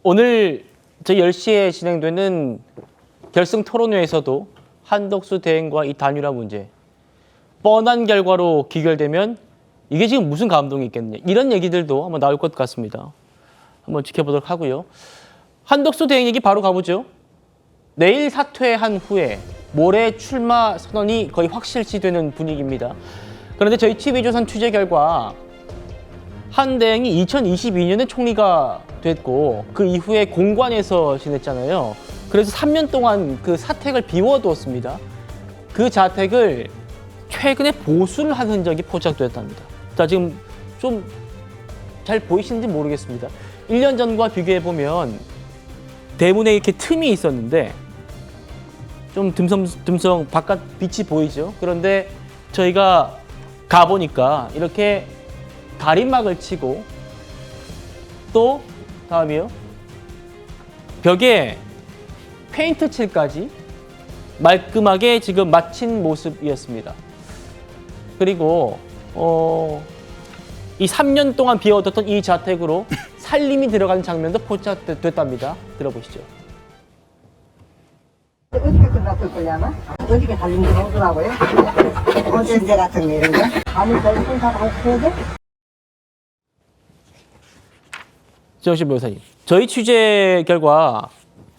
오늘 저희 10시에 진행되는 결승 토론회에서도 한덕수 대행과 이 단일화 문제 뻔한 결과로 기결되면 이게 지금 무슨 감동이 있겠느냐 이런 얘기들도 한번 나올 것 같습니다. 한번 지켜보도록 하고요. 한덕수 대행 얘기 바로 가보죠. 내일 사퇴한 후에 모레 출마 선언이 거의 확실시되는 분위기입니다. 그런데 저희 TV조선 취재 결과 한 대행이 2022년에 총리가 됐고 그 이후에 공관에서 지냈잖아요. 그래서 3년 동안 그 사택을 비워두었습니다. 그 자택을 최근에 보수를 한 흔적이 포착되었답니다. 자, 지금 좀 잘 보이시는지 모르겠습니다. 1년 전과 비교해보면 대문에 이렇게 틈이 있었는데 좀 듬성 바깥 빛이 보이죠. 그런데 저희가 가보니까 이렇게 가림막을 치고 또 다음이요. 벽에 페인트 칠까지 말끔하게 지금 마친 모습이었습니다. 그리고 이 3년 동안 비워뒀던 이 자택으로 살림이 들어가는 장면도 포착됐답니다. 들어보시죠. 어떻게 끝났을 거냐나? 어떻게 살림 들어오더라고요? 어제 같은 일인데? 아무 저희 혼자도 하셔야 돼? 정신 변호사님, 저희 취재 결과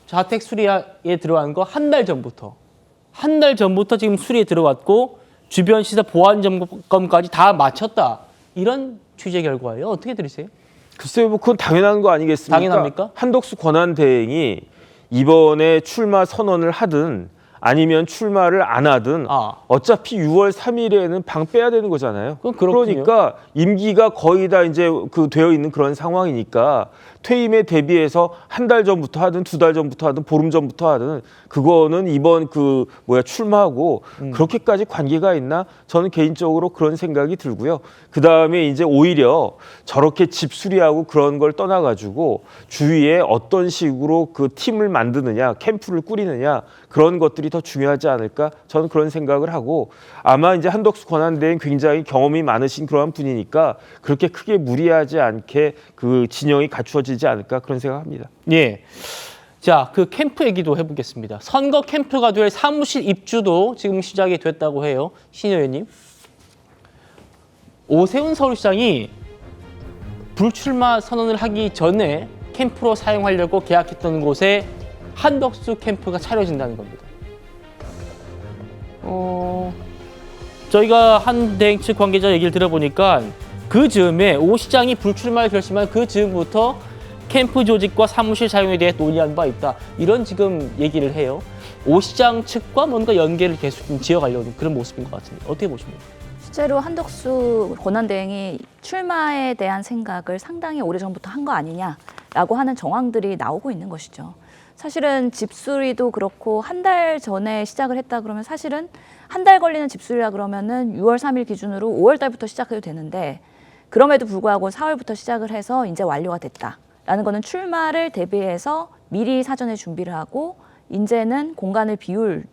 자택 수리에 들어간 거 한 달 전부터 지금 수리에 들어갔고 주변 시설 보안 점검까지 다 마쳤다. 이런 취재 결과예요. 어떻게 들으세요? 글쎄요, 뭐 그건 당연한 거 아니겠습니까? 당연합니까? 한덕수 권한대행이 이번에 출마 선언을 하든 아니면 출마를 안 하든 어차피 6월 3일에는 방 빼야 되는 거잖아요. 그러니까 임기가 거의 다 이제 그 되어 있는 그런 상황이니까 퇴임에 대비해서 한 달 전부터 하든 두 달 전부터 하든 보름 전부터 하든 그거는 이번 출마하고 그렇게까지 관계가 있나? 저는 개인적으로 그런 생각이 들고요. 그 다음에 이제 오히려 저렇게 집 수리하고 그런 걸 떠나가지고 주위에 어떤 식으로 그 팀을 만드느냐, 캠프를 꾸리느냐 그런 것들이 더 중요하지 않을까? 저는 그런 생각을 하고 아마 이제 한덕수 권한대행 굉장히 경험이 많으신 그러한 분이니까 그렇게 크게 무리하지 않게 그 진영이 갖추어지지 않을까 그런 생각합니다. 예. 자, 그 캠프 얘기도 해보겠습니다. 선거 캠프가 될 사무실 입주도 지금 시작이 됐다고 해요. 신 의원님. 오세훈 서울시장이 불출마 선언을 하기 전에 캠프로 사용하려고 계약했던 곳에 한덕수 캠프가 차려진다는 겁니다. 저희가 한 대행 측 관계자 얘기를 들어보니까 그 즈음에 오 시장이 불출마를 결심한 그 즈음부터 캠프 조직과 사무실 사용에 대해 논의한 바 있다. 이런 지금 얘기를 해요. 오 시장 측과 뭔가 연계를 계속 좀 지어가려는 그런 모습인 것 같은데 어떻게 보십니까? 실제로 한덕수 권한대행이 출마에 대한 생각을 상당히 오래전부터 한 거 아니냐라고 하는 정황들이 나오고 있는 것이죠. 사실은 집수리도 그렇고 한 달 전에 시작을 했다 그러면 사실은 한 달 걸리는 집수리라 그러면은 6월 3일 기준으로 5월 달부터 시작해도 되는데 그럼에도 불구하고 4월부터 시작을 해서 이제 완료가 됐다라는 거는 출마를 대비해서 미리 사전에 준비를 하고 이제는 공간을 비울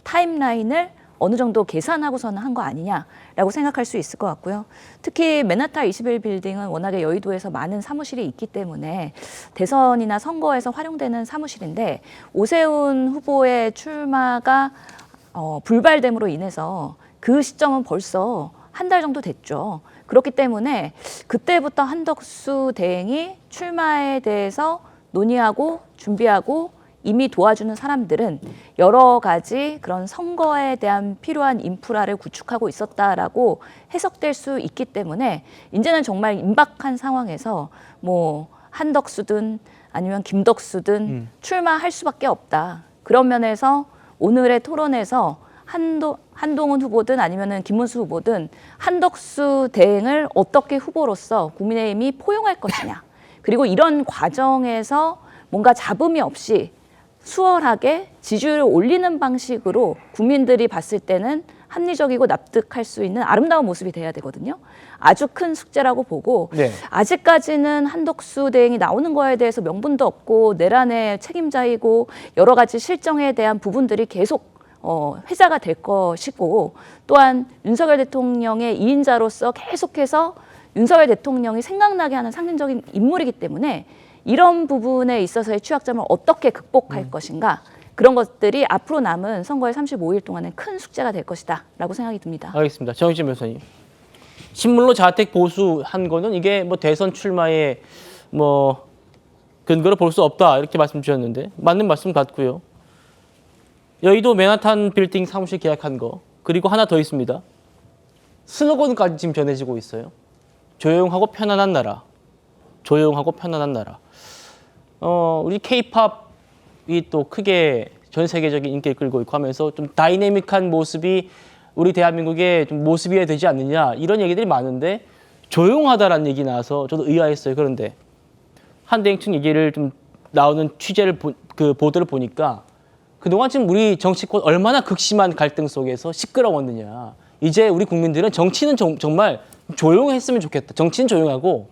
타임라인을 어느 정도 계산하고서는 한 거 아니냐라고 생각할 수 있을 것 같고요. 특히 맨하탄 21빌딩은 워낙에 여의도에서 많은 사무실이 있기 때문에 대선이나 선거에서 활용되는 사무실인데 오세훈 후보의 출마가 불발됨으로 인해서 그 시점은 벌써 한 달 정도 됐죠. 그렇기 때문에 그때부터 한덕수 대행이 출마에 대해서 논의하고 준비하고 이미 도와주는 사람들은 여러 가지 그런 선거에 대한 필요한 인프라를 구축하고 있었다라고 해석될 수 있기 때문에 이제는 정말 임박한 상황에서 뭐 한덕수든 아니면 김덕수든 출마할 수밖에 없다. 그런 면에서 오늘의 토론에서 한동훈 후보든 아니면은 김문수 후보든 한덕수 대행을 어떻게 후보로서 국민의힘이 포용할 것이냐. 그리고 이런 과정에서 뭔가 잡음이 없이 수월하게 지지율을 올리는 방식으로 국민들이 봤을 때는 합리적이고 납득할 수 있는 아름다운 모습이 돼야 되거든요. 아주 큰 숙제라고 보고 아직까지는 한덕수 대행이 나오는 거에 대해서 명분도 없고 내란의 책임자이고 여러 가지 실정에 대한 부분들이 계속 회자가 될 것이고 또한 윤석열 대통령의 2인자로서 계속해서 윤석열 대통령이 생각나게 하는 상징적인 인물이기 때문에 이런 부분에 있어서의 취약점을 어떻게 극복할 것인가 그런 것들이 앞으로 남은 선거의 35일 동안은 큰 숙제가 될 것이다 라고 생각이 듭니다. 알겠습니다. 정의진 변호사님. 신물로 자택 보수한 거는 이게 뭐 대선 출마에 뭐 근거를 볼 수 없다 이렇게 말씀 주셨는데 맞는 말씀 같고요. 여의도 맨하탄 빌딩 사무실 계약한 거 그리고 하나 더 있습니다. 슬로건까지 지금 전해지고 있어요. 조용하고 편안한 나라. 조용하고 편안한 나라. 우리 K-팝이 또 크게 전 세계적인 인기를 끌고 있고 하면서 좀 다이내믹한 모습이 우리 대한민국의 좀 모습이어야 되지 않느냐 이런 얘기들이 많은데 조용하다라는 얘기 나와서 저도 의아했어요. 그런데 한대행 측 얘기를 좀 나오는 취재를 보도를 보니까 그동안 지금 우리 정치권 얼마나 극심한 갈등 속에서 시끄러웠느냐. 이제 우리 국민들은 정치는 정말 조용했으면 좋겠다. 정치는 조용하고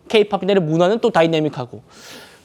K-팝이나 이런 문화는 또 다이내믹하고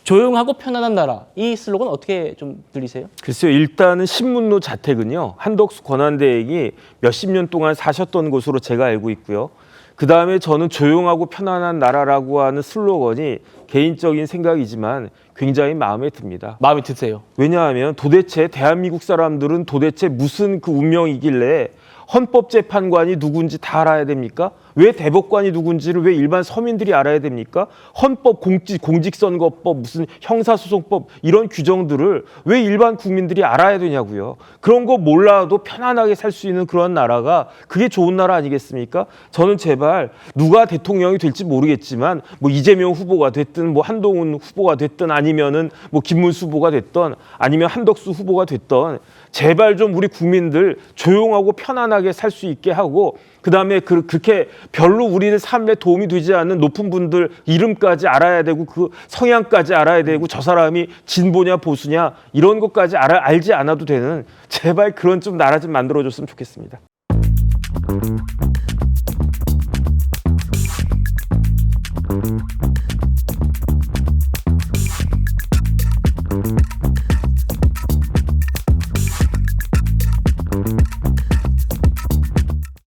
조용하고 편안한 나라. 이 슬로건 어떻게 좀 들리세요? 글쎄요. 일단은 신문로 자택은요. 한덕수 권한대행이 몇십 년 동안 사셨던 곳으로 제가 알고 있고요. 그다음에 저는 조용하고 편안한 나라라고 하는 슬로건이 개인적인 생각이지만 굉장히 마음에 듭니다. 마음에 드세요? 왜냐하면 도대체 대한민국 사람들은 도대체 무슨 그 운명이길래 헌법재판관이 누군지 다 알아야 됩니까? 왜 대법관이 누군지를 왜 일반 서민들이 알아야 됩니까? 헌법, 공직선거법, 무슨 형사소송법 이런 규정들을 왜 일반 국민들이 알아야 되냐고요. 그런 거 몰라도 편안하게 살 수 있는 그런 나라가 그게 좋은 나라 아니겠습니까? 저는 제발 누가 대통령이 될지 모르겠지만 뭐 이재명 후보가 됐든 뭐 한동훈 후보가 됐든 아니면은 뭐 김문수 후보가 됐던 아니면 한덕수 후보가 됐던 제발 좀 우리 국민들 조용하고 편안하게 살 수 있게 하고 그다음에 그렇게 별로 우리의 삶에 도움이 되지 않는 높은 분들 이름까지 알아야 되고 그 성향까지 알아야 되고 저 사람이 진보냐 보수냐 이런 것까지 알지 않아도 되는 제발 그런 좀 나라 좀 만들어줬으면 좋겠습니다.